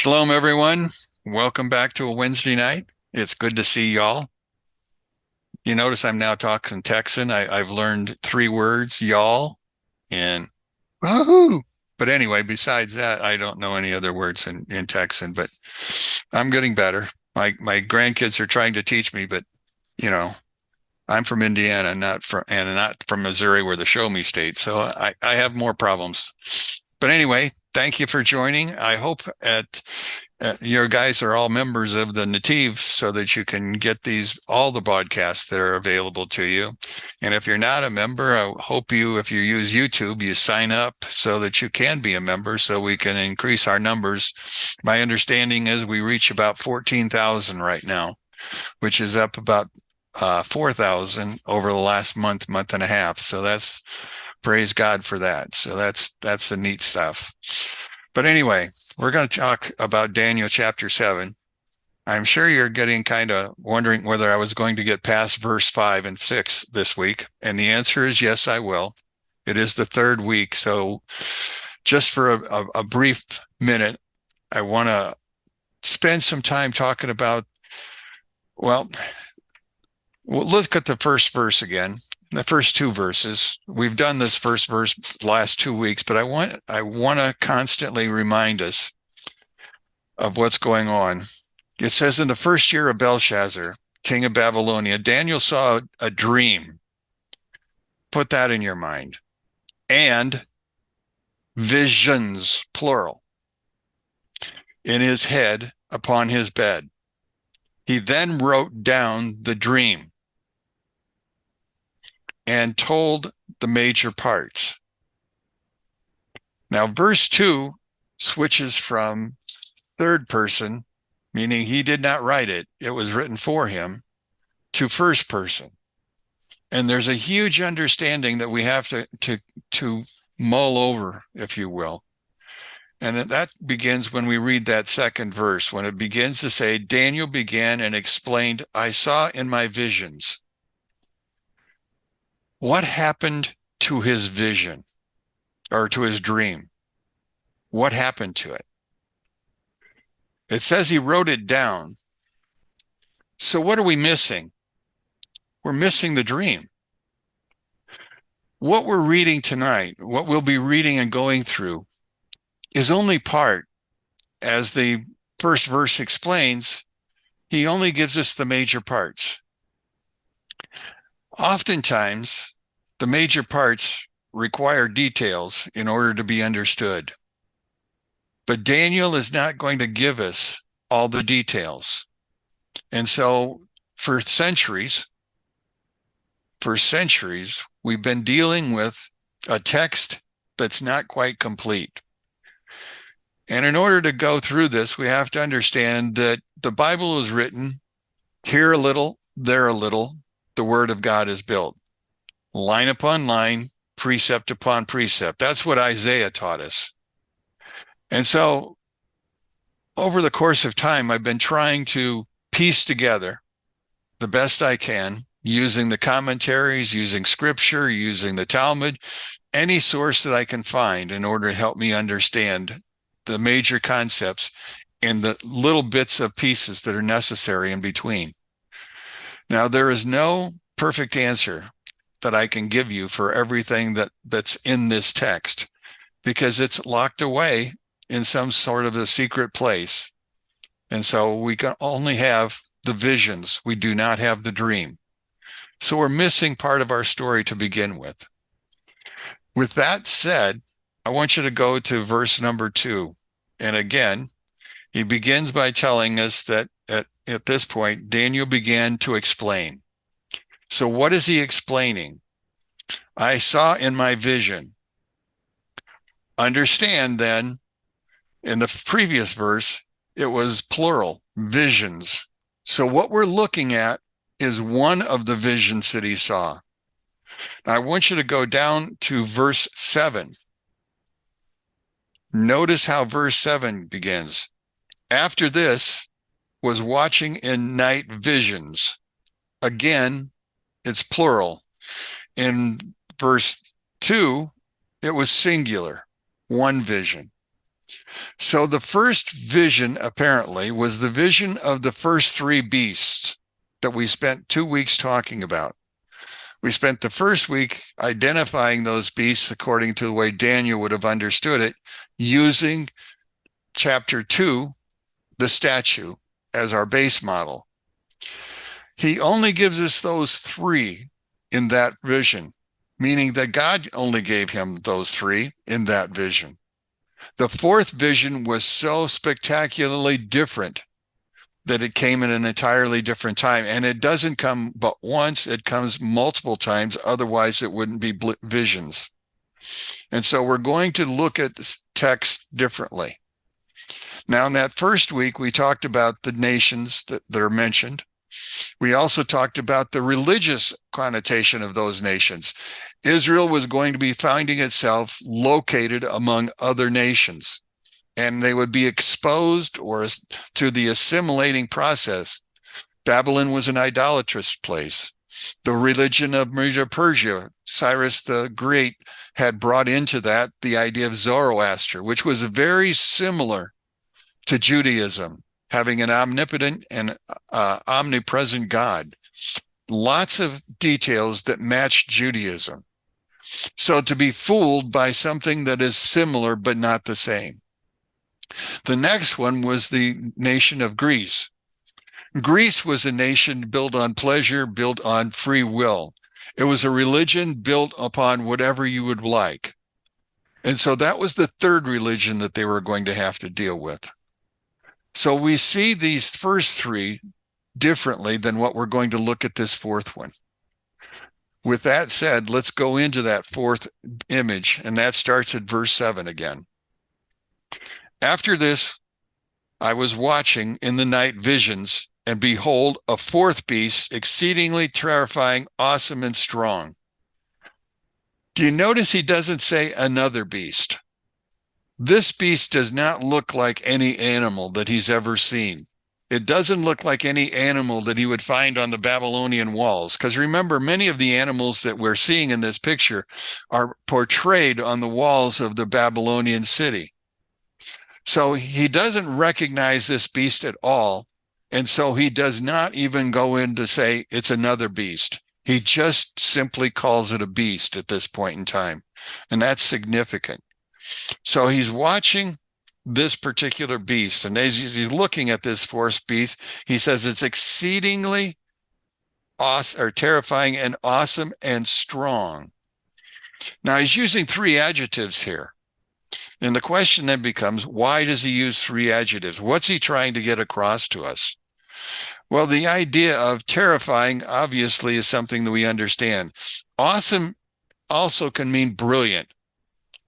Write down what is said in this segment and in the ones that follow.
Shalom, everyone. Welcome back to a Wednesday night. It's good to see y'all. You notice I'm now talking Texan. I've learned three words, y'all and wahoo. But anyway, besides that, I don't know any other words in Texan, but I'm getting better. My grandkids are trying to teach me, but you know, I'm from Indiana, not from Missouri, where the show me state. So I have more problems. But anyway, thank you for joining. I hope your guys are all members of the NETIV so that you can get all the podcasts that are available to you. And if you're not a member, I hope if you use YouTube, you sign up so that you can be a member so we can increase our numbers. My understanding is we reach about 14,000 right now, which is up about 4,000 over the last month and a half. So praise God for that. So that's the neat stuff. But anyway, we're going to talk about Daniel chapter 7. I'm sure you're getting kind of wondering whether I was going to get past verse 5 and 6 this week. And the answer is yes, I will. It is the third week. So just for a brief minute, I want to spend some time talking about, well, look at the first verse again. The first two verses. We've done this first verse last 2 weeks, but I want to constantly remind us of what's going on. It says, in the first year of Belshazzar, king of Babylonia, Daniel saw a dream. Put that in your mind. And visions, plural, in his head upon his bed. He then wrote down the dream and told the major parts. Now, verse 2 switches from third person, meaning he did not write it, it was written for him, to first person. And there's a huge understanding that we have to mull over, if you will. And that begins when we read that second verse, when it begins to say, Daniel began and explained, I saw in my visions. What happened to his vision or to his dream? What happened to it? It says he wrote it down. So what are we missing? We're missing the dream. What we're reading tonight, what we'll be reading and going through, is only part. As the first verse explains, he only gives us the major parts. Oftentimes, the major parts require details in order to be understood. But Daniel is not going to give us all the details. And so for centuries, we've been dealing with a text that's not quite complete. And in order to go through this, we have to understand that the Bible is written here a little, there a little, the word of God is built. Line upon line, precept upon precept. That's what Isaiah taught us. And so over the course of time, I've been trying to piece together the best I can, using the commentaries, using scripture, using the Talmud, any source that I can find in order to help me understand the major concepts and the little bits of pieces that are necessary in between. Now, there is no perfect answer that I can give you for everything that's in this text, because it's locked away in some sort of a secret place. And so we can only have the visions. We do not have the dream. So we're missing part of our story to begin with. With that said, I want you to go to verse number 2. And again, he begins by telling us that at this point, Daniel began to explain. So what is he explaining? I saw in my vision. Understand then, in the previous verse, it was plural, visions. So what we're looking at is one of the visions that he saw. Now, I want you to go down to verse 7. Notice how verse 7 begins. After this was watching in night visions. Again, it's plural. In verse 2, it was singular, one vision. So the first vision, apparently, was the vision of the first three beasts that we spent 2 weeks talking about. We spent the first week identifying those beasts according to the way Daniel would have understood it, using chapter 2, the statue, as our base model. He only gives us those three in that vision, meaning that God only gave him those three in that vision. The fourth vision was so spectacularly different that it came at an entirely different time. And it doesn't come but once, it comes multiple times. Otherwise, it wouldn't be visions. And so we're going to look at this text differently. Now, in that first week, we talked about the nations that are mentioned. We also talked about the religious connotation of those nations. Israel was going to be finding itself located among other nations, and they would be exposed or to the assimilating process. Babylon was an idolatrous place. The religion of Medo-Persia, Cyrus the Great, had brought into that the idea of Zoroaster, which was very similar to Judaism, having an omnipotent and omnipresent God. Lots of details that match Judaism. So to be fooled by something that is similar but not the same. The next one was the nation of Greece. Greece was a nation built on pleasure, built on free will. It was a religion built upon whatever you would like. And so that was the third religion that they were going to have to deal with. So we see these first three differently than what we're going to look at this fourth one. With that said, let's go into that fourth image, and that starts at verse 7 again. After this, I was watching in the night visions, and behold, a fourth beast, exceedingly terrifying, awesome, and strong. Do you notice he doesn't say another beast? This beast does not look like any animal that he's ever seen. It doesn't look like any animal that he would find on the Babylonian walls. Because remember, many of the animals that we're seeing in this picture are portrayed on the walls of the Babylonian city. So he doesn't recognize this beast at all. And so he does not even go in to say it's another beast. He just simply calls it a beast at this point in time. And that's significant. So he's watching this particular beast, and as he's looking at this fourth beast, he says it's exceedingly awesome, or terrifying, and awesome, and strong. Now he's using three adjectives here, and the question then becomes, why does he use three adjectives? What's he trying to get across to us? Well, the idea of terrifying obviously is something that we understand. Awesome also can mean brilliant.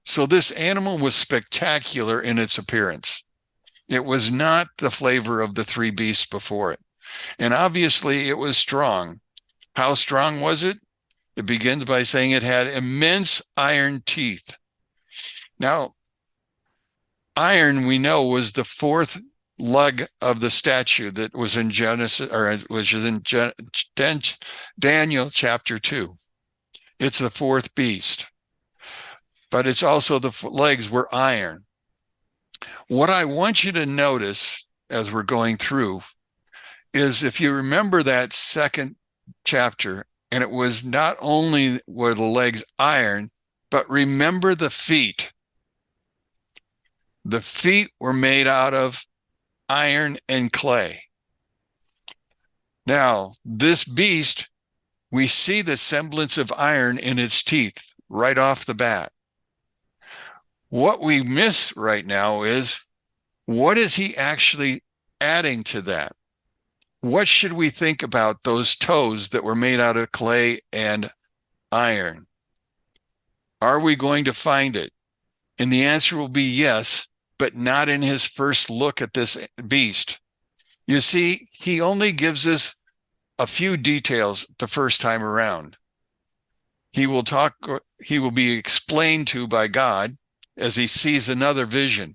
So this animal was spectacular in its appearance. It was not the flavor of the three beasts before it. And obviously it was strong. How strong was it? It begins by saying it had immense iron teeth. Now, iron, we know, was the fourth leg of the statue that was in Genesis, or was in Daniel chapter 2. It's the fourth beast. But it's also the legs were iron. What I want you to notice as we're going through is, if you remember that second chapter, and it was not only were the legs iron, but remember the feet. The feet were made out of iron and clay. Now, this beast, we see the semblance of iron in its teeth right off the bat. What we miss right now is, what is he actually adding to that? What should we think about those toes that were made out of clay and iron? Are we going to find it? And the answer will be yes, but not in his first look at this beast. You see, he only gives us a few details the first time around. He will be explained to by God as he sees another vision.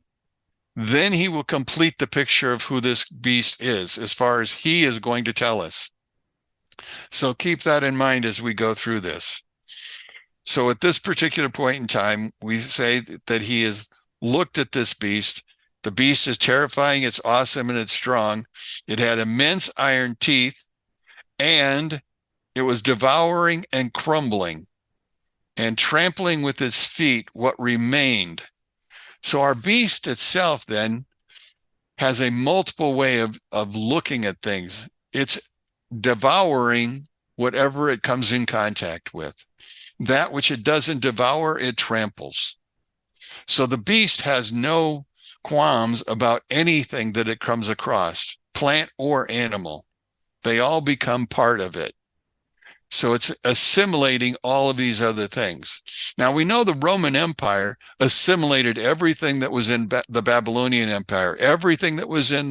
Then he will complete the picture of who this beast is, as far as he is going to tell us. So keep that in mind as we go through this. So at this particular point in time, we say that he is looked at this beast. The beast is terrifying, it's awesome, and it's strong. It had immense iron teeth, and it was devouring and crumbling and trampling with its feet what remained. So our beast itself then has a multiple way of looking at things. It's devouring whatever it comes in contact with. That which it doesn't devour, it tramples. So the beast has no qualms about anything that it comes across, plant or animal. They all become part of it. So it's assimilating all of these other things. Now, we know the Roman Empire assimilated everything that was in the Babylonian Empire, everything that was in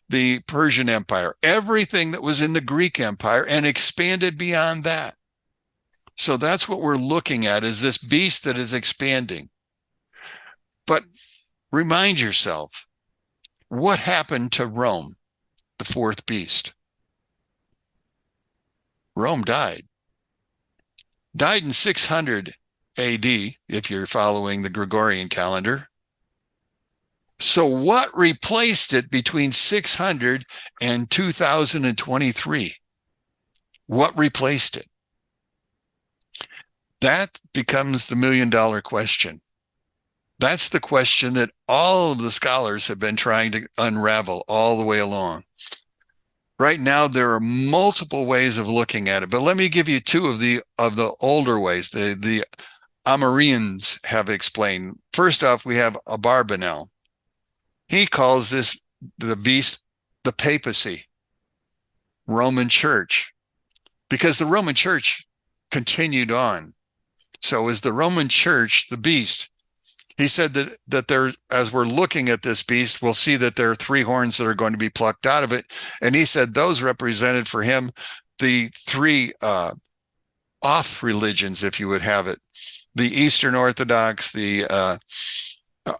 the Persian Empire, everything that was in the Greek Empire, and expanded beyond that. So that's what we're looking at, is this beast that is expanding. But remind yourself, what happened to Rome, the fourth beast? Rome died in 600 AD, if you're following the Gregorian calendar. So what replaced it between 600 and 2023? What replaced it? That becomes the million-dollar question. That's the question that all of the scholars have been trying to unravel all the way along. Right now, there are multiple ways of looking at it, but let me give you two of the older ways. The Amorians have explained. First off, we have Abarbanel. He calls the beast the papacy, Roman Church, because the Roman Church continued on. So is the Roman Church the beast? He said that there, as we're looking at this beast, we'll see that there are three horns that are going to be plucked out of it. And he said those represented for him the three off religions, if you would have it. The Eastern Orthodox, the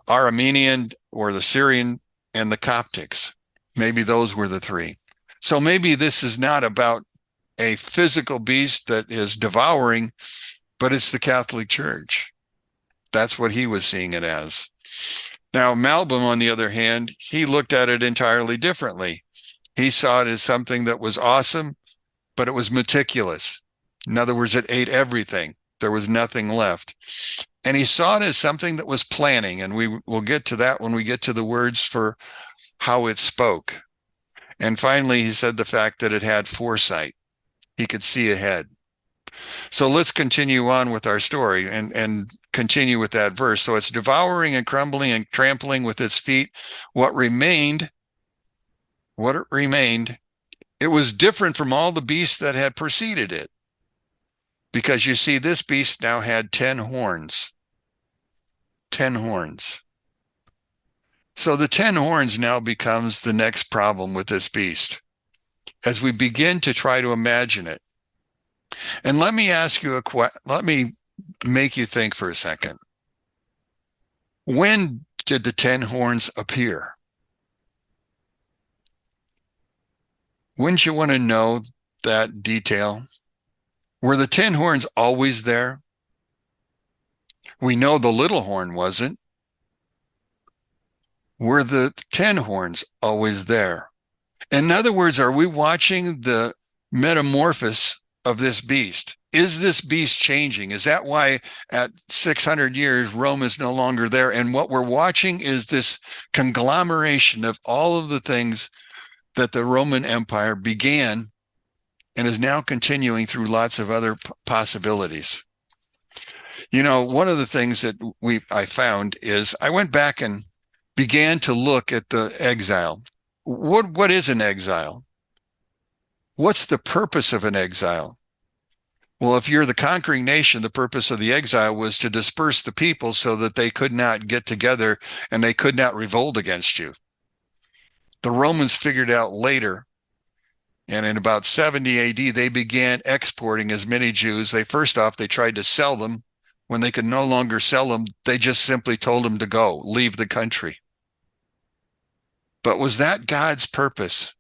Armenian or the Syrian, and the Coptics. Maybe those were the three. So maybe this is not about a physical beast that is devouring, but it's the Catholic Church. That's what he was seeing it as. Now, Malbim, on the other hand, he looked at it entirely differently. He saw it as something that was awesome, but it was meticulous. In other words, it ate everything. There was nothing left. And he saw it as something that was planning, and we will get to that when we get to the words for how it spoke. And finally, he said the fact that it had foresight. He could see ahead. So let's continue on with our story and continue with that verse. So it's devouring and crumbling and trampling with its feet. What remained, it was different from all the beasts that had preceded it. Because you see, this beast now had 10 horns. 10 horns. So the 10 horns now becomes the next problem with this beast, as we begin to try to imagine it. And let me ask you let me make you think for a second. When did the 10 horns appear? Wouldn't you want to know that detail? Were the 10 horns always there? We know the little horn wasn't. Were the 10 horns always there? In other words, are we watching the metamorphosis of this beast? Is this beast changing? Is that why at 600 years, Rome is no longer there? And what we're watching is this conglomeration of all of the things that the Roman Empire began and is now continuing through lots of other possibilities. You know, one of the things that I found is I went back and began to look at the exile. What is an exile? What's the purpose of an exile? Well, if you're the conquering nation, the purpose of the exile was to disperse the people so that they could not get together and they could not revolt against you. The Romans figured out later, and in about 70 AD, they began exporting as many Jews. First off, they tried to sell them. When they could no longer sell them, they just simply told them to go, leave the country. But was that God's purpose?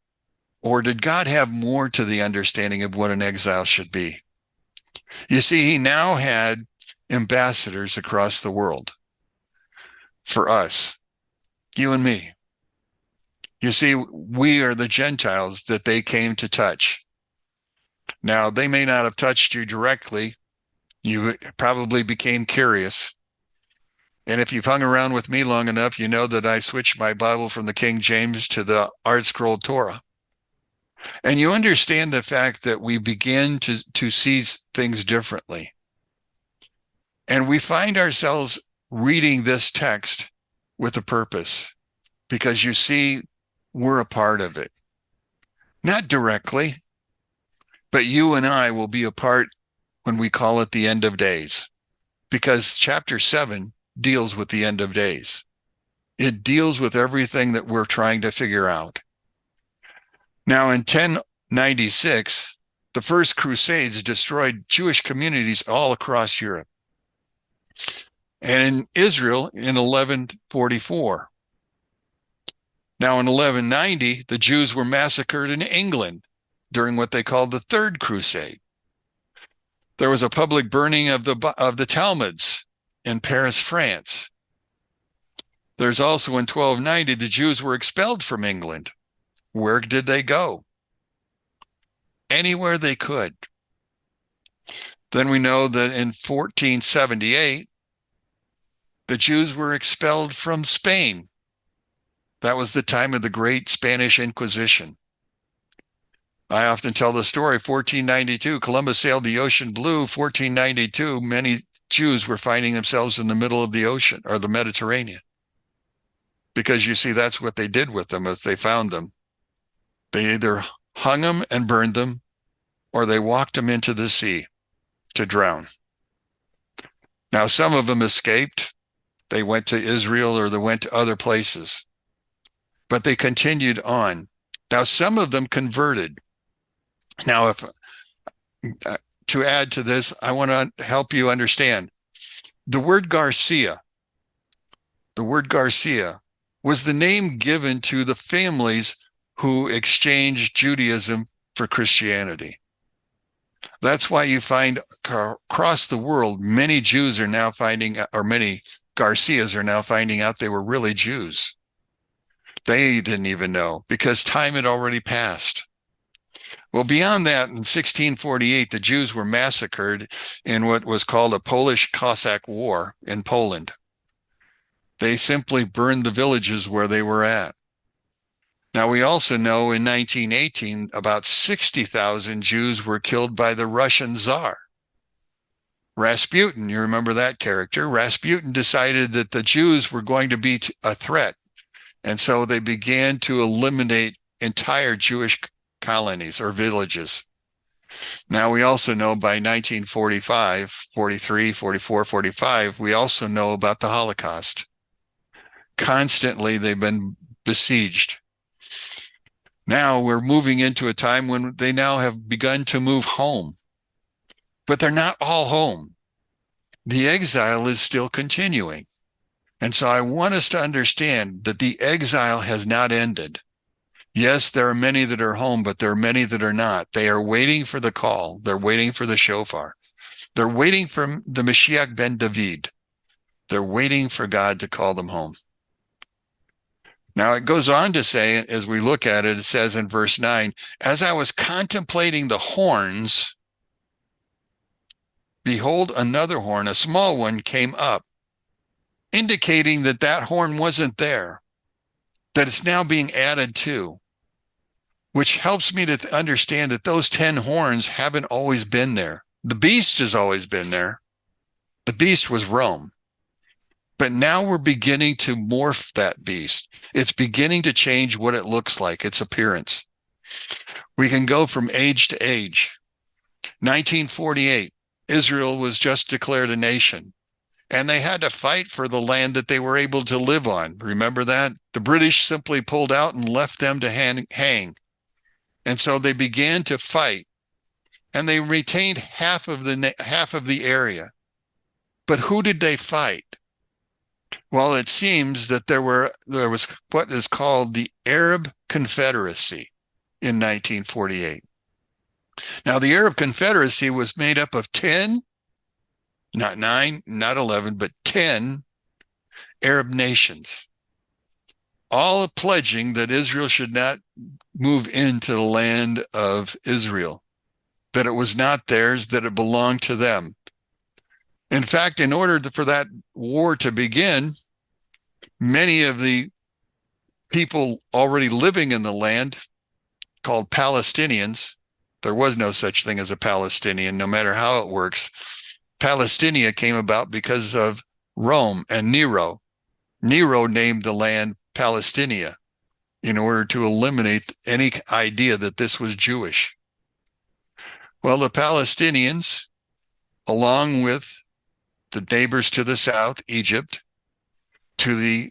Or did God have more to the understanding of what an exile should be? You see, he now had ambassadors across the world for us, you and me. You see, we are the Gentiles that they came to touch. Now, they may not have touched you directly. You probably became curious. And if you've hung around with me long enough, you know that I switched my Bible from the King James to the Art Scroll Torah. And you understand the fact that we begin to see things differently. And we find ourselves reading this text with a purpose, because you see, we're a part of it. Not directly, but you and I will be a part when we call it the end of days, because chapter 7 deals with the end of days. It deals with everything that we're trying to figure out. Now, in 1096, the first Crusades destroyed Jewish communities all across Europe. And in Israel in 1144. Now, in 1190, the Jews were massacred in England during what they called the Third Crusade. There was a public burning of the Talmuds in Paris, France. There's also in 1290, the Jews were expelled from England. Where did they go? Anywhere they could. Then we know that in 1478, the Jews were expelled from Spain. That was the time of the Great Spanish Inquisition. I often tell the story, 1492, Columbus sailed the ocean blue. 1492, many Jews were finding themselves in the middle of the ocean, or the Mediterranean. Because you see, that's what they did with them as they found them. They either hung them and burned them, or they walked them into the sea to drown. Now, some of them escaped. They went to Israel, or they went to other places. But they continued on. Now, some of them converted. Now, to add to this, I want to help you understand. The word Garcia was the name given to the families who exchanged Judaism for Christianity. That's why you find across the world, many Jews are now finding, or many Garcias are now finding out they were really Jews. They didn't even know, because time had already passed. Well, beyond that, in 1648, the Jews were massacred in what was called a Polish Cossack War in Poland. They simply burned the villages where they were at. Now, we also know in 1918, about 60,000 Jews were killed by the Russian Tsar. Rasputin, you remember that character? Rasputin decided that the Jews were going to be a threat. And so they began to eliminate entire Jewish colonies or villages. Now, we also know by 1945, 43, 44, 45, we also know about the Holocaust. Constantly, they've been besieged. Now we're moving into a time when they now have begun to move home. But they're not all home. The exile is still continuing. And so I want us to understand that the exile has not ended. Yes, there are many that are home, but there are many that are not. They are waiting for the call. They're waiting for the shofar. They're waiting for the Mashiach ben David. They're waiting for God to call them home. Now it goes on to say, as we look at it, it says in verse 9, as I was contemplating the horns, behold, another horn, a small one, came up, indicating that that horn wasn't there, that it's now being added to, which helps me to understand that those 10 horns haven't always been there. The beast has always been there. The beast was Rome. But now we're beginning to morph that beast. It's beginning to change what it looks like, its appearance. We can go from age to age. 1948, Israel was just declared a nation, and they had to fight for the land that they were able to live on. Remember that? The British simply pulled out and left them to hang. And so they began to fight, and they retained half of the area. But who did they fight? Well, it seems that there was what is called the Arab Confederacy in 1948. Now, the Arab Confederacy was made up of 10, not 9, not 11, but 10 Arab nations, all pledging that Israel should not move into the land of Israel, that it was not theirs, that it belonged to them. In fact, in order for that war to begin, many of the people already living in the land, called Palestinians — there was no such thing as a Palestinian, no matter how it works — Palestinia came about because of Rome and Nero. Nero named the land Palestinia in order to eliminate any idea that this was Jewish. Well, the Palestinians, along with the neighbors to the south, Egypt, to the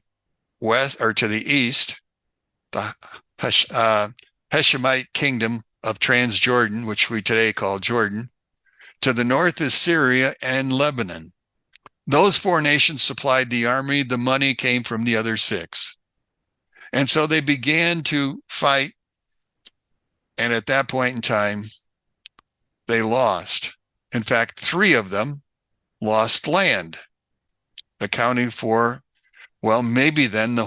west or to the east, the Hashemite kingdom of Transjordan, which we today call Jordan. To the north is Syria and Lebanon. Those four nations supplied the army. The money came from the other six. And so they began to fight. And at that point in time, they lost. In fact, three of them lost land, accounting for, well, maybe then the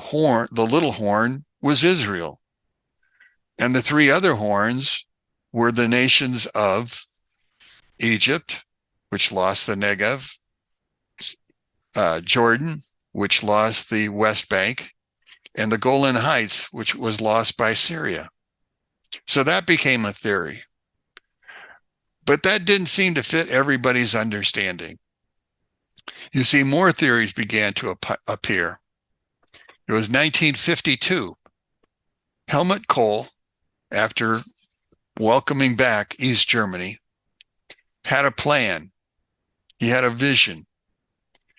little horn was Israel. And the three other horns were the nations of Egypt, which lost the Negev, Jordan, which lost the West Bank, and the Golan Heights, which was lost by Syria. So that became a theory. But that didn't seem to fit everybody's understanding. You see, more theories began to appear. It was 1952. Helmut Kohl, after welcoming back East Germany, had a plan. He had a vision.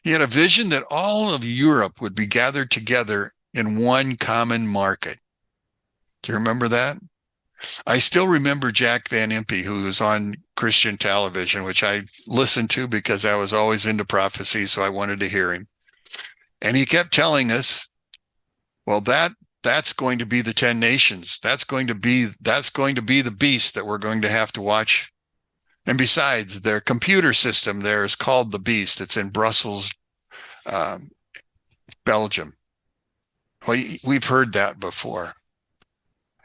He had a vision that all of Europe would be gathered together in one common market. Do you remember that? I still remember Jack Van Impe, who was on Christian television, which I listened to because I was always into prophecy, so I wanted to hear him. And he kept telling us, well, that's going to be the 10 nations. That's going to be the beast that we're going to have to watch. And besides, their computer system there is called the Beast. It's in Brussels, Belgium. Well, we've heard that before.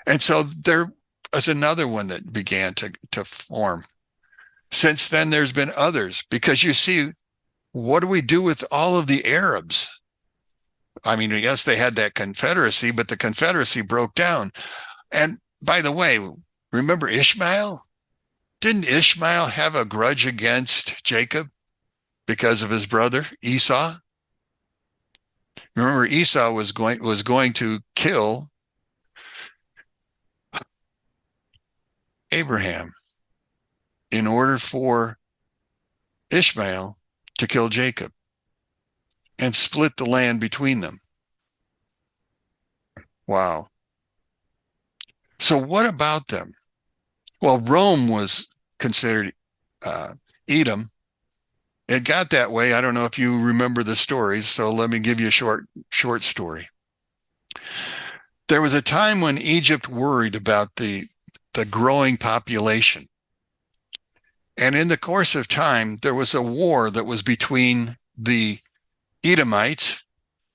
And so there was another one that began to form. Since then, there's been others, because you see, what do we do with all of the Arabs? I mean, yes, they had that confederacy, but the confederacy broke down. And by the way, remember Ishmael? Didn't Ishmael have a grudge against Jacob because of his brother Esau? Remember, Esau was going to kill Abraham in order for Ishmael to kill Jacob and split the land between them. Wow. So what about them? Well, Rome was considered Edom. It got that way. I don't know if you remember the stories, so let me give you a short story. There was a time when Egypt worried about the growing population. And in the course of time, there was a war that was between the Edomites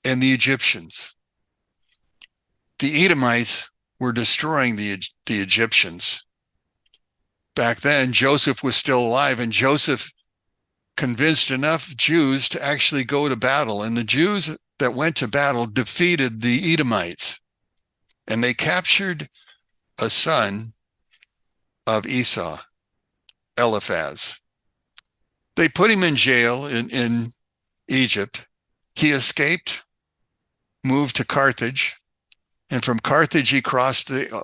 and the Egyptians. The Edomites were destroying the Egyptians. Back then, Joseph was still alive, and Joseph convinced enough Jews to actually go to battle. And the Jews that went to battle defeated the Edomites. And they captured a son of Esau, Eliphaz. They put him in jail in Egypt. He escaped, moved to Carthage, and from Carthage he crossed the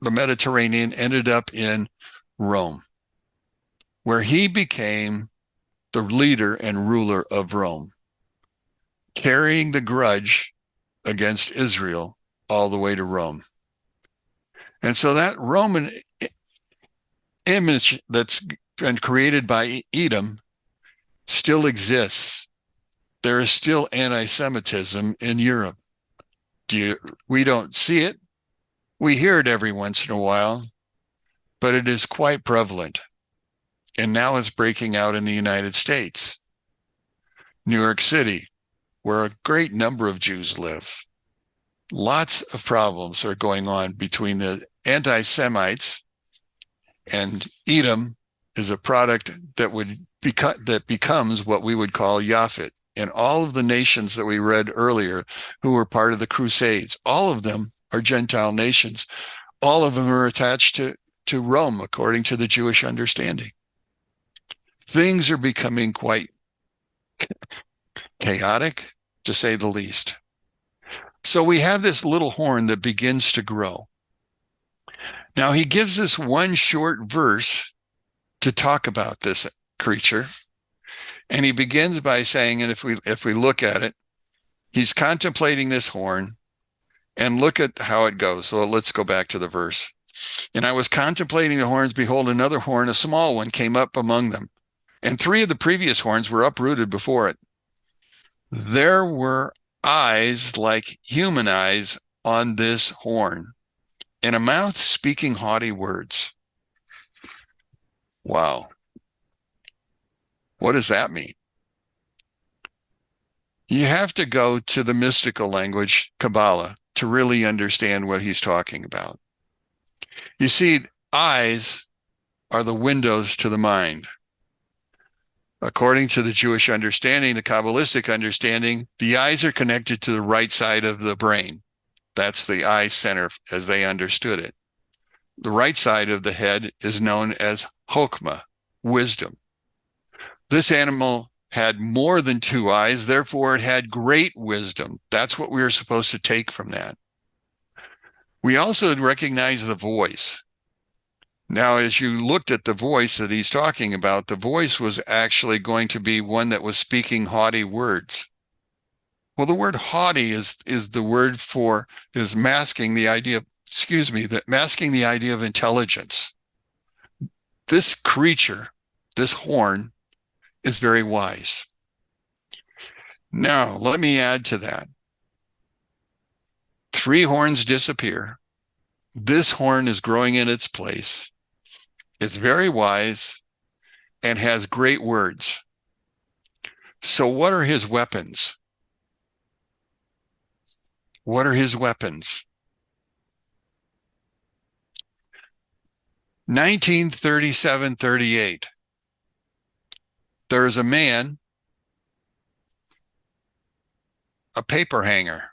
Mediterranean, ended up in Rome, where he became the leader and ruler of Rome, carrying the grudge against Israel all the way to Rome. And so that Roman image that's been created by Edom still exists. There is still anti-Semitism in Europe. We don't see it. We hear it every once in a while, but it is quite prevalent. And now it's breaking out in the United States. New York City, where a great number of Jews live. Lots of problems are going on between the anti-Semites, and Edom is a product that becomes what we would call Japhet. And all of the nations that we read earlier who were part of the Crusades, all of them are Gentile nations. All of them are attached to Rome, according to the Jewish understanding. Things are becoming quite chaotic, to say the least. So we have this little horn that begins to grow. Now he gives us one short verse to talk about this creature. And he begins by saying, and if we look at it, he's contemplating this horn, and look at how it goes. So let's go back to the verse. And I was contemplating the horns, behold, another horn, a small one, came up among them. And 3 of the previous horns were uprooted before it. There were eyes like human eyes on this horn, and a mouth speaking haughty words. Wow. What does that mean? You have to go to the mystical language, Kabbalah, to really understand what he's talking about. You see, eyes are the windows to the mind. According to the Jewish understanding, the Kabbalistic understanding, the eyes are connected to the right side of the brain. That's the eye center as they understood it. The right side of the head is known as Chokmah, wisdom. This animal had more than 2 eyes, therefore it had great wisdom. That's what we are supposed to take from that. We also recognize the voice. Now, as you looked at the voice that he's talking about, the voice was actually going to be one that was speaking haughty words. Well, the word haughty is the word is masking the idea of, masking the idea of intelligence. This creature, this horn, is very wise. Now, let me add to that. 3 horns disappear. This horn is growing in its place. It's very wise and has great words. So what are his weapons? What are his weapons? 1937-38. There is a man, a paper hanger.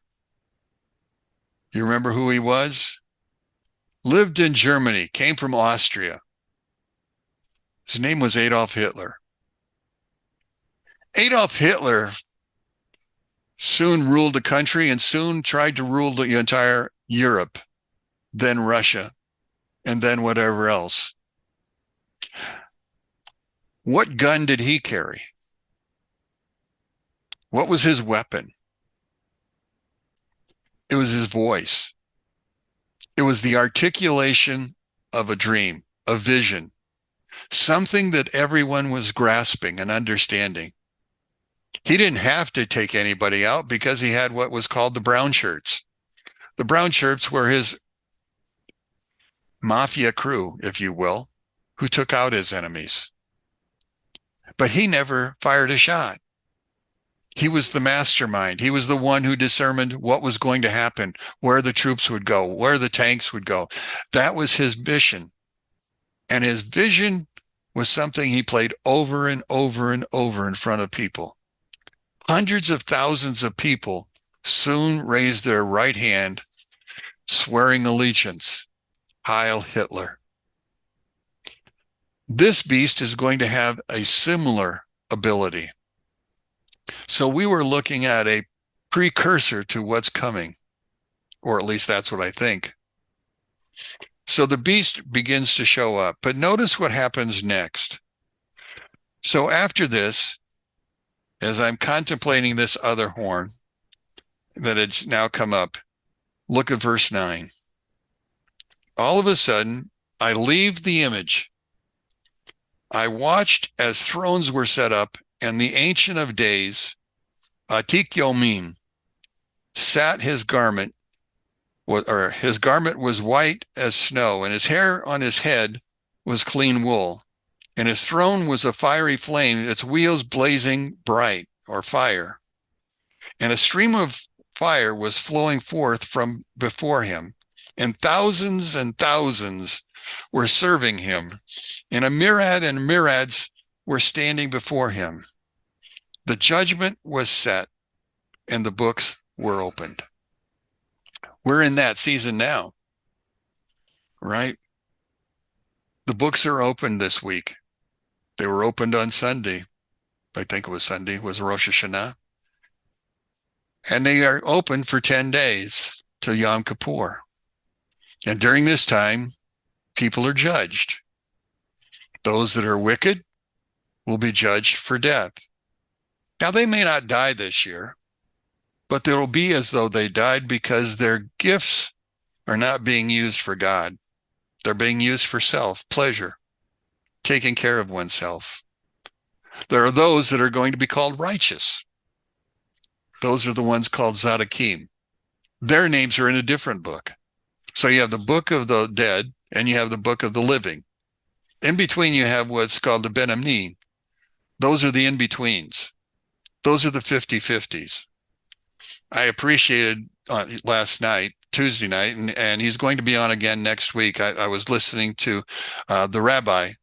You remember who he was? Lived in Germany, came from Austria. His name was Adolf Hitler. Adolf Hitler soon ruled the country and soon tried to rule the entire Europe, then Russia, and then whatever else. What gun did he carry? What was his weapon? It was his voice. It was the articulation of a dream, a vision, something that everyone was grasping and understanding. He didn't have to take anybody out because he had what was called the brown shirts. The brown shirts were his mafia crew, if you will, who took out his enemies. But he never fired a shot. He was the mastermind. He was the one who determined what was going to happen, where the troops would go, where the tanks would go. That was his mission. And his vision was something he played over and over and over in front of people. Hundreds of thousands of people soon raised their right hand, swearing allegiance. Heil Hitler. This beast is going to have a similar ability. So we were looking at a precursor to what's coming, or at least that's what I think. So the beast begins to show up, but notice what happens next. So after this, as I'm contemplating this other horn that had now come up, look at verse 9. All of a sudden, I leave the image. I watched as thrones were set up, and the Ancient of Days, Atik Yomim, sat his garment, or his garment was white as snow, and his hair on his head was clean wool, and his throne was a fiery flame, its wheels blazing bright, or fire. And a stream of fire was flowing forth from before him, and thousands were serving him, and a myriad and myriads were standing before him. The judgment was set, and the books were opened. We're in that season now, right? The books are opened this week. They were opened on Sunday. I think it was Sunday, it was Rosh Hashanah. And they are open for 10 days till Yom Kippur. And during this time, people are judged. Those that are wicked will be judged for death. Now, they may not die this year, but there will be as though they died because their gifts are not being used for God. They're being used for self, pleasure, taking care of oneself. There are those that are going to be called righteous. Those are the ones called Tzaddikim. Their names are in a different book. So you have the book of the dead and you have the book of the living. In between, you have what's called the Ben Amni. Those are the in-betweens. Those are the 50-50s. I appreciated last night, Tuesday night, and he's going to be on again next week. I was listening to the rabbi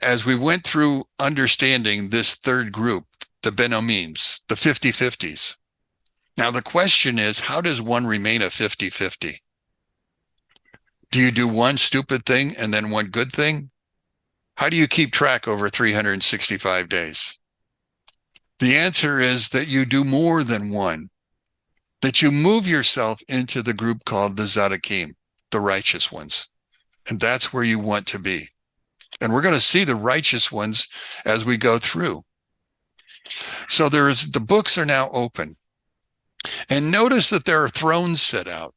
as we went through understanding this third group, the Ben Omims, the 50-50s. Now, the question is, how does one remain a 50-50? Do you do one stupid thing and then one good thing? How do you keep track over 365 days? The answer is that you do more than one, that you move yourself into the group called the Tzaddikim, the righteous ones. And that's where you want to be. And we're going to see the righteous ones as we go through. So the books are now open. And notice that there are thrones set out.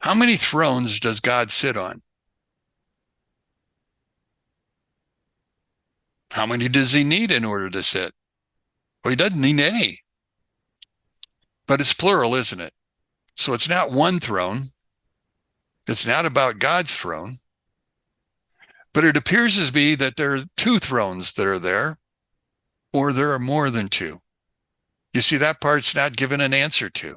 How many thrones does God sit on? How many does he need in order to sit? Well, he doesn't need any. But it's plural, isn't it? So it's not one throne. It's not about God's throne. But it appears to be that there are two thrones that are there, or there are more than two. You see, that part's not given an answer to.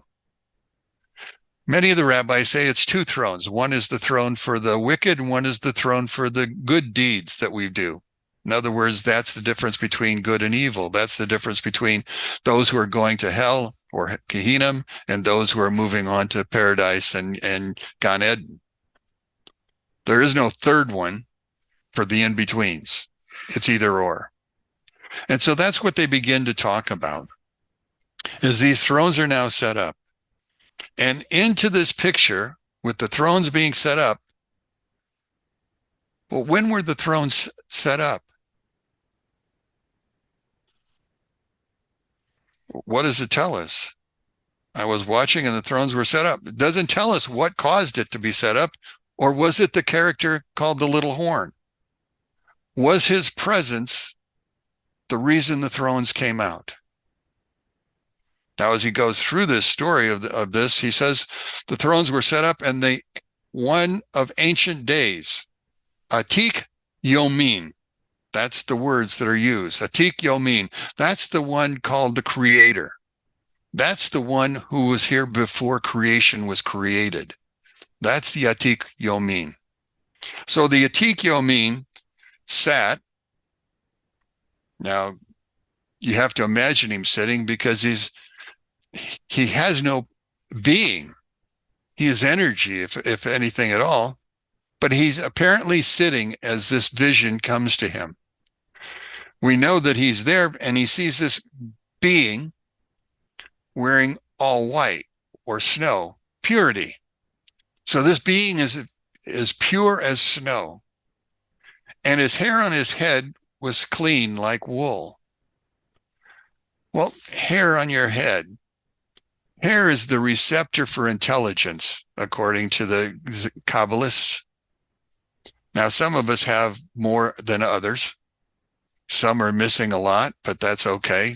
Many of the rabbis say it's two thrones. One is the throne for the wicked, and one is the throne for the good deeds that we do. In other words, that's the difference between good and evil. That's the difference between those who are going to hell or Gehinnom and those who are moving on to paradise and Gan Eden. There is no third one for the in-betweens. It's either or. And so that's what they begin to talk about, is these thrones are now set up. And into this picture, with the thrones being set up, well, when were the thrones set up? What does it tell us? I was watching and the thrones were set up. It doesn't tell us what caused it to be set up, or was it the character called the little horn? Was his presence the reason the thrones came out? Now, as he goes through this story of this, he says the thrones were set up and the one of ancient days, Atik Yomin. That's the words that are used. Atik Yomin. That's the one called the Creator. That's the one who was here before creation was created. That's the Atik Yomin. So the Atik Yomin sat. Now, you have to imagine him sitting because he has no being. He is energy, if anything at all. But he's apparently sitting as this vision comes to him. We know that he's there and he sees this being wearing all white or snow, purity. So this being is pure as snow. And his hair on his head was clean like wool. Well, hair on your head. Hair is the receptor for intelligence, according to the Kabbalists. Now, some of us have more than others. Some are missing a lot, but that's okay.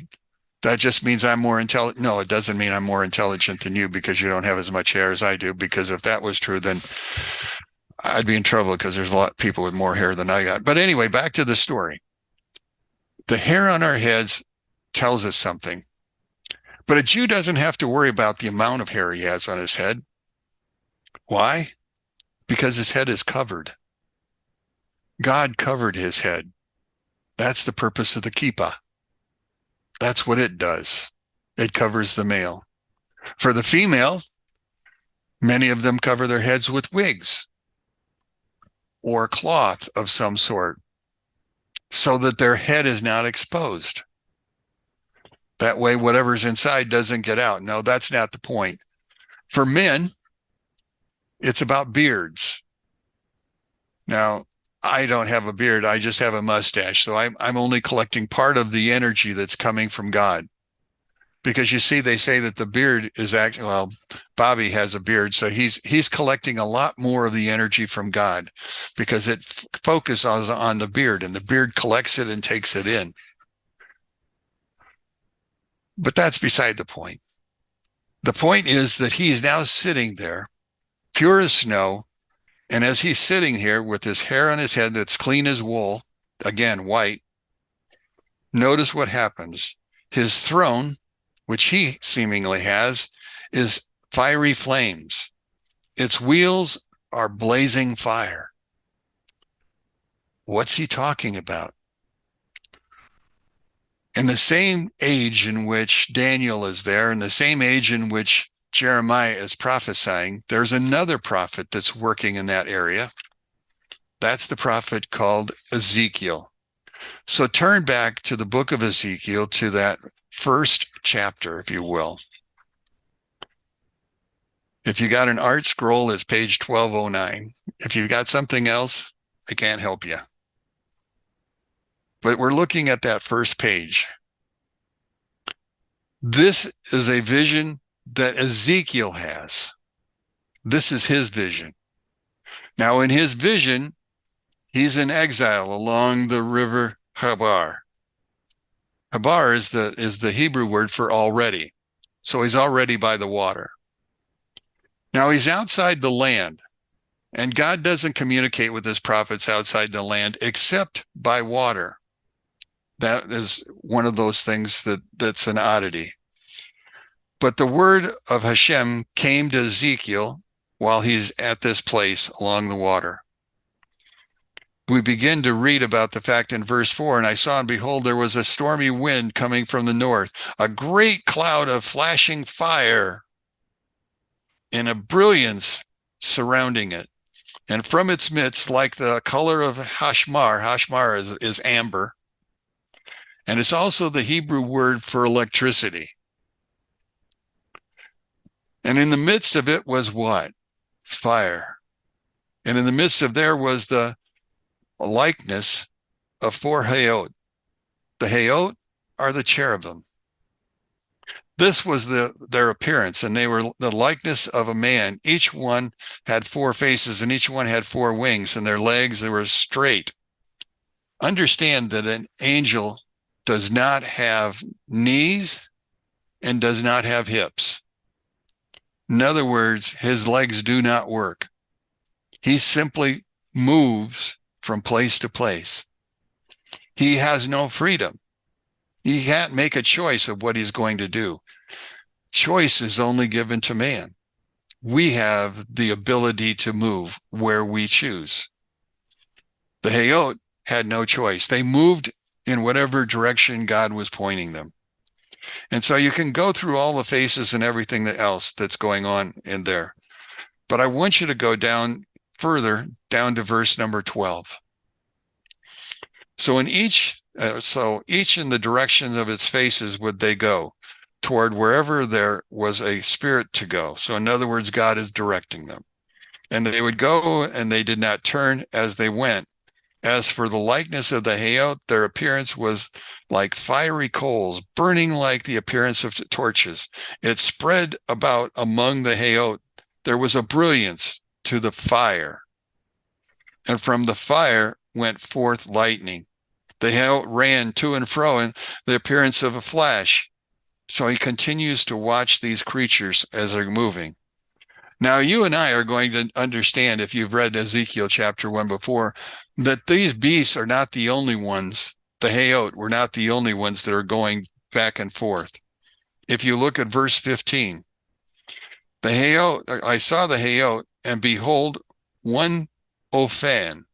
That just means I'm more intelligent. No, it doesn't mean I'm more intelligent than you because you don't have as much hair as I do. Because if that was true, then I'd be in trouble because there's a lot of people with more hair than I got. But anyway, back to the story. The hair on our heads tells us something. But a Jew doesn't have to worry about the amount of hair he has on his head. Why? Because his head is covered. God covered his head. That's the purpose of the kippah. That's what it does. It covers the male. For the female, many of them cover their heads with wigs or cloth of some sort so that their head is not exposed. That way, whatever's inside doesn't get out. No, that's not the point. For men, it's about beards. Now, I don't have a beard. I just have a mustache. So I'm only collecting part of the energy that's coming from God. Because you see, they say that the beard is actually, well, Bobby has a beard. So he's collecting a lot more of the energy from God because it focuses on the beard, and the beard collects it and takes it in. But that's beside the point. The point is that he's now sitting there, pure as snow. And as he's sitting here with his hair on his head that's clean as wool, again, white, notice what happens. His throne, which he seemingly has, is fiery flames. Its wheels are blazing fire. What's he talking about? In the same age in which Daniel is there, in the same age in which Jeremiah is prophesying, there's another prophet that's working in that area. That's the prophet called Ezekiel. So turn back to the book of Ezekiel, to that first chapter, if you will. If you got an art scroll, it's page 1209. If you've got something else, I can't help you. But we're looking at that first page. This is a vision that Ezekiel has. This is his vision. Now, in his vision, he's in exile along the river Habar. Habar is the Hebrew word for already. So he's already by the water. Now he's outside the land, and God doesn't communicate with his prophets outside the land except by water. That is one of those things that's an oddity. But the word of Hashem came to Ezekiel while he's at this place along the water. We begin to read about the fact in verse 4, and I saw, and behold, there was a stormy wind coming from the north, a great cloud of flashing fire, and a brilliance surrounding it. And from its midst, like the color of Hashmar is amber, and it's also the Hebrew word for electricity. And in the midst of it was what? Fire. And in the midst of there was the likeness of 4 Hayot. The Hayot are the cherubim. This was their appearance, and they were the likeness of a man. Each one had 4 faces, and each one had 4 wings, and their legs, they were straight. Understand that an angel does not have knees and does not have hips. In other words, his legs do not work. He simply moves from place to place. He has no freedom. He can't make a choice of what he's going to do. Choice is only given to man. We have the ability to move where we choose. The Hayot had no choice. They moved in whatever direction God was pointing them. And so you can go through all the faces and everything else that's going on in there. But I want you to go down further, down to verse number 12. So each in the direction of its faces would they go, toward wherever there was a spirit to go. So in other words, God is directing them. And they would go, and they did not turn as they went. As for the likeness of the Hayot, their appearance was like fiery coals, burning like the appearance of torches. It spread about among the Hayot. There was a brilliance to the fire. And from the fire went forth lightning. The Hayot ran to and fro in the appearance of a flash. So he continues to watch these creatures as they're moving. Now, you and I are going to understand, if you've read Ezekiel chapter 1 before, that these beasts are not the only ones. The Hayot were not the only ones that are going back and forth. if you look at verse 15, the Hayot, I saw the Hayot, and behold, one Ophan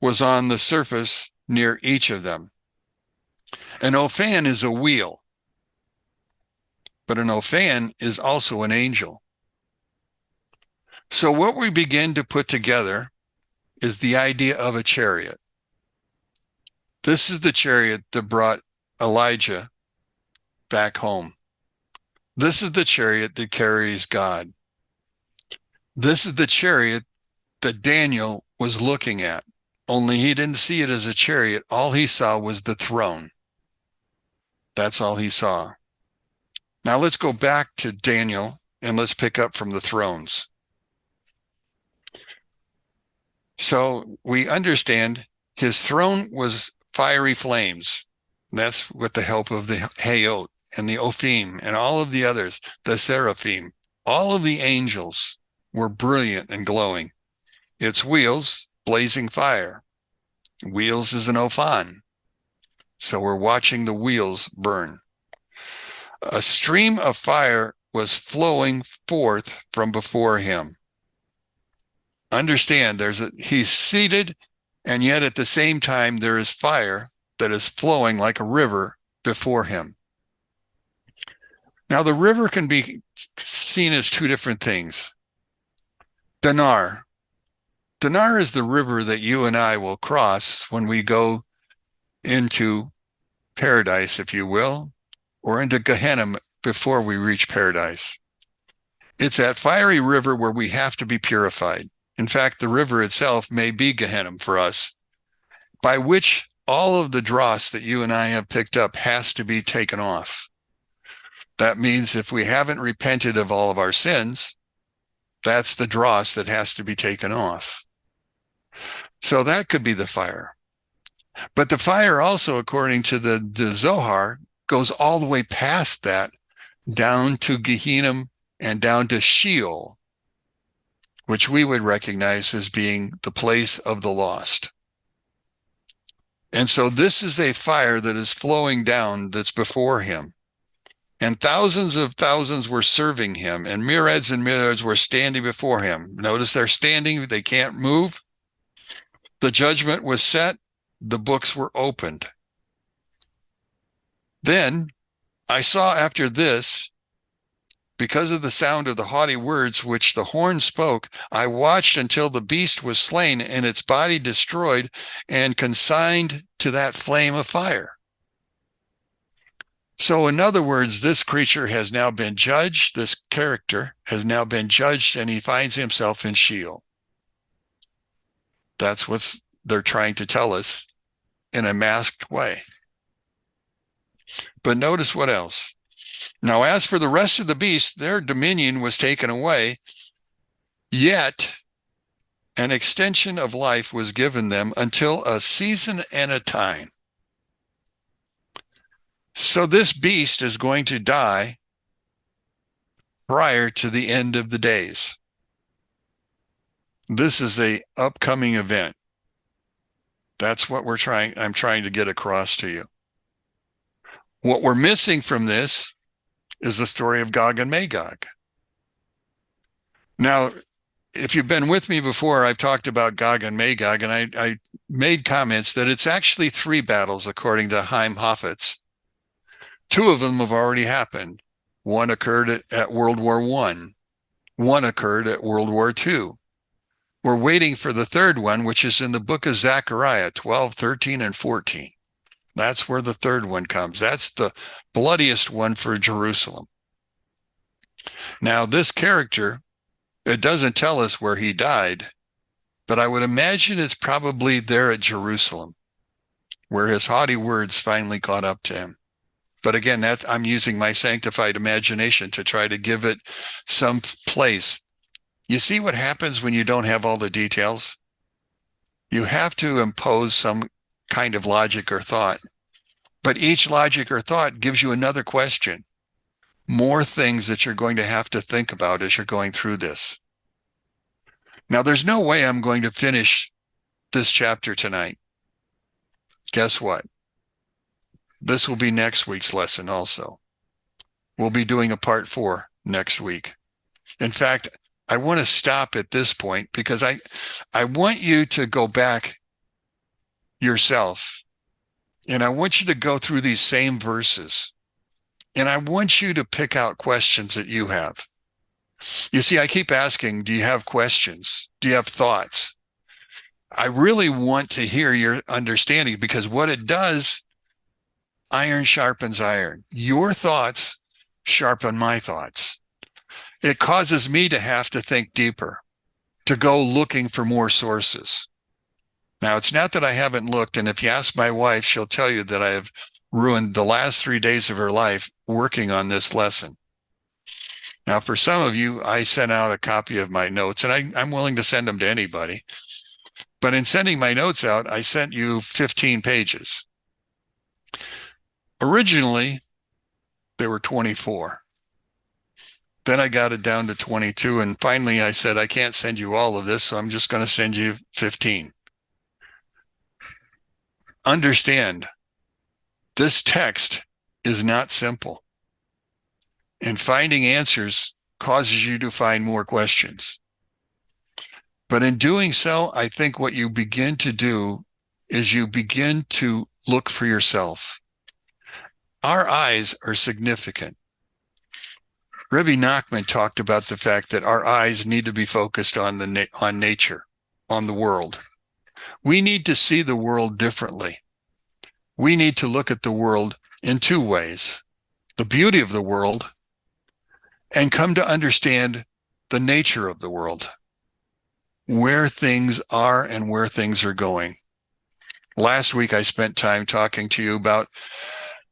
was on the surface near each of them. An Ophan is a wheel, but an Ophan is also an angel. So what we begin to put together is the idea of a chariot. This is the chariot that brought Elijah back home. This is the chariot that carries God. This is the chariot that Daniel was looking at, only he didn't see it as a chariot. All he saw was the throne. That's all he saw. Now let's go back to Daniel and let's pick up from the thrones. So we understand his throne was fiery flames. That's with the help of the Hayot and the Ophim and all of the others, the Seraphim. All of the angels were brilliant and glowing. Its wheels, blazing fire. Wheels is an Ophan. So we're watching the wheels burn. A stream of fire was flowing forth from before him. Understand, he's seated, and yet at the same time there is fire that is flowing like a river before him. Now the river can be seen as two different things. Dinar. Dinar is the river that you and I will cross when we go into paradise, if you will, or into Gehenna before we reach paradise. It's that fiery river where we have to be purified. In fact, the river itself may be Gehenna for us, by which all of the dross that you and I have picked up has to be taken off. That means if we haven't repented of all of our sins, that's the dross that has to be taken off. So that could be the fire. But the fire also, according to the Zohar, goes all the way past that, down to Gehenna and down to Sheol, which we would recognize as being the place of the lost. And so this is a fire that is flowing down that's before him. And thousands of thousands were serving him, and myriads were standing before him. Notice they're standing, they can't move. The judgment was set, the books were opened. Then I saw after this, because of the sound of the haughty words which the horn spoke, I watched until the beast was slain and its body destroyed and consigned to that flame of fire. So in other words, this creature has now been judged, this character has now been judged, and he finds himself in Sheol. That's what they're trying to tell us in a masked way. But notice what else. Now, as for the rest of the beasts, their dominion was taken away, yet an extension of life was given them until a season and a time. So this beast is going to die prior to the end of the days. This is an upcoming event. That's what I'm trying to get across to you. What we're missing from this is the story of Gog and Magog. Now, if you've been with me before, I've talked about Gog and Magog, and I made comments that it's actually 3 battles according to Chaim Hafetz. 2 of them have already happened. One occurred at World War I. One occurred at World War II. We're waiting for the 3rd one, which is in the book of Zechariah 12, 13, and 14. That's where the 3rd one comes. That's the bloodiest one for Jerusalem. Now, this character, it doesn't tell us where he died, but I would imagine it's probably there at Jerusalem, where his haughty words finally caught up to him. But again, I'm using my sanctified imagination to try to give it some place. You see what happens when you don't have all the details? You have to impose some kind of logic or thought. But each logic or thought gives you another question. More things that you're going to have to think about as you're going through this. Now, there's no way I'm going to finish this chapter tonight. Guess what? This will be next week's lesson also. We'll be doing a part 4 next week. In fact, I want to stop at this point because I want you to go back yourself, and I want you to go through these same verses, and I want you to pick out questions that you have. You see, I keep asking, do you have questions? Do you have thoughts? I really want to hear your understanding, because what it does, iron sharpens iron. Your thoughts sharpen my thoughts. It causes me to have to think deeper, to go looking for more sources. Now, it's not that I haven't looked, and if you ask my wife, she'll tell you that I have ruined the last 3 days of her life working on this lesson. Now, for some of you, I sent out a copy of my notes, and I'm willing to send them to anybody. But in sending my notes out, I sent you 15 pages. Originally, there were 24. Then I got it down to 22, and finally I said, I can't send you all of this, so I'm just going to send you 15. Understand, this text is not simple, and finding answers causes you to find more questions. But in doing so, I think what you begin to do is you begin to look for yourself. Our eyes are significant. Rebbe Nachman talked about the fact that our eyes need to be focused on nature, on the world. We need to see the world differently. We need to look at the world in 2 ways: the beauty of the world, and come to understand the nature of the world, where things are and where things are going. Last week, I spent time talking to you about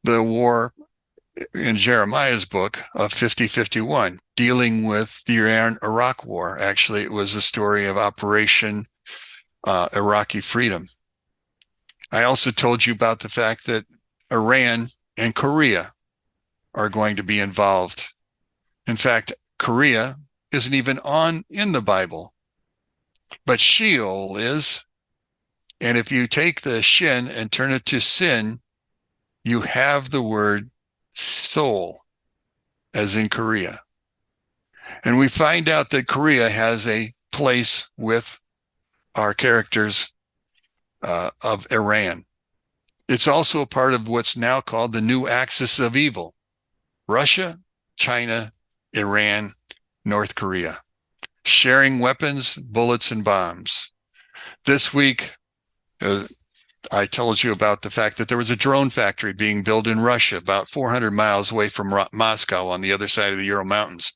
the war in Jeremiah's book of 50-51, dealing with the Iran-Iraq war. Actually, it was the story of Operation Iraqi Freedom. I also told you about the fact that Iran and Korea are going to be involved. In fact, Korea isn't even in the Bible, but Sheol is. And if you take the shin and turn it to sin, you have the word soul, as in Korea. And we find out that Korea has a place with our characters of Iran. It's also a part of what's now called the new axis of evil: Russia, China, Iran, North Korea, sharing weapons, bullets, and bombs. This week, I told you about the fact that there was a drone factory being built in Russia, about 400 miles away from Moscow on the other side of the Ural Mountains.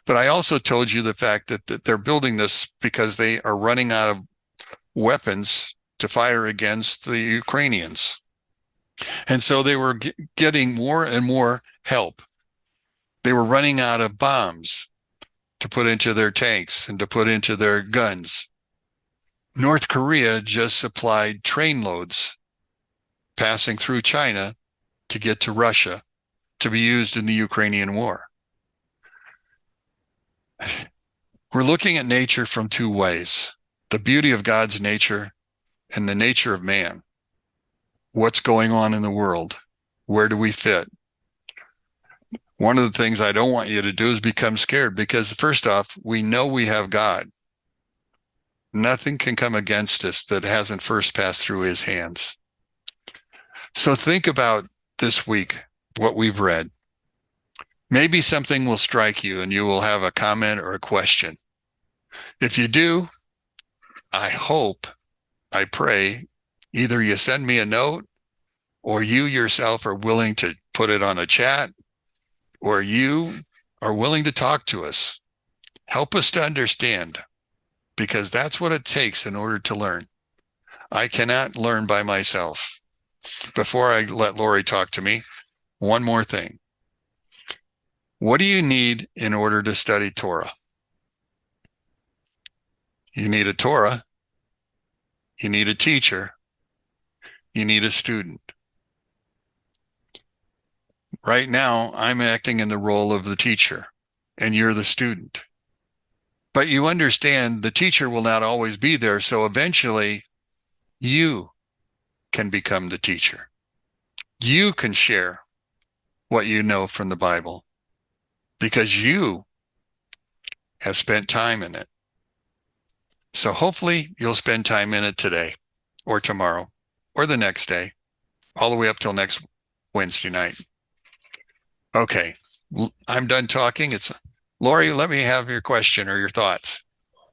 But I also told you the fact that they're building this because they are running out of weapons to fire against the Ukrainians. And so they were getting more and more help. They were running out of bombs to put into their tanks and to put into their guns. North Korea just supplied train loads passing through China to get to Russia to be used in the Ukrainian war. We're looking at nature from 2 ways: the beauty of God's nature and the nature of man. What's going on in the world? Where do we fit? One of the things I don't want you to do is become scared, because first off, we know we have God. Nothing can come against us that hasn't first passed through his hands. So think about this week, what we've read. Maybe something will strike you and you will have a comment or a question. If you do, I hope, I pray, either you send me a note, or you yourself are willing to put it on a chat, or you are willing to talk to us. Help us to understand, because that's what it takes in order to learn. I cannot learn by myself. Before I let Lori talk to me, one more thing. What do you need in order to study Torah? You need a Torah. You need a teacher. You need a student. Right now, I'm acting in the role of the teacher, and you're the student. But you understand the teacher will not always be there, so eventually you can become the teacher. you can share what you know from the Bible because you have spent time in it. So hopefully you'll spend time in it today or tomorrow or the next day, all the way up till next Wednesday night. Okay, I'm done talking. It's Lori, let me have your question or your thoughts.